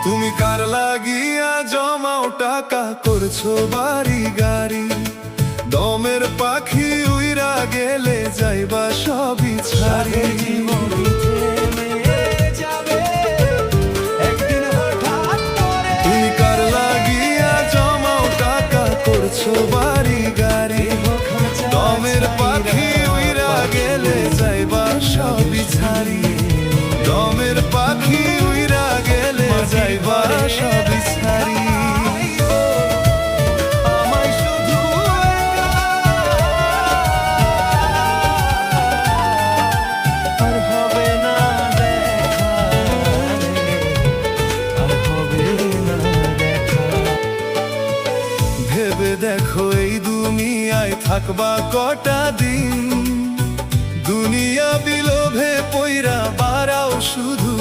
তুমি কার লাগিয়া জমাও টাকা করছো বাড়ি গাড়ি, দমের পাখি উইরা গেলে যাইবা সবই ছাড়ি। তুমি কার লাগিয়া জমাও টাকা করছো বাড়ি গাড়ি, দমের পাখি উইরা গেলে যাইবা সবই ছাড়ি। দমের পাখি উইরা গেলে যাইবা সবই ছাড়ি। ভেবে দেখো এই দুনিয়ায় থাকবা কটা দিন, দুনিয়া বিলোভে পইরা বাড়াও শুধু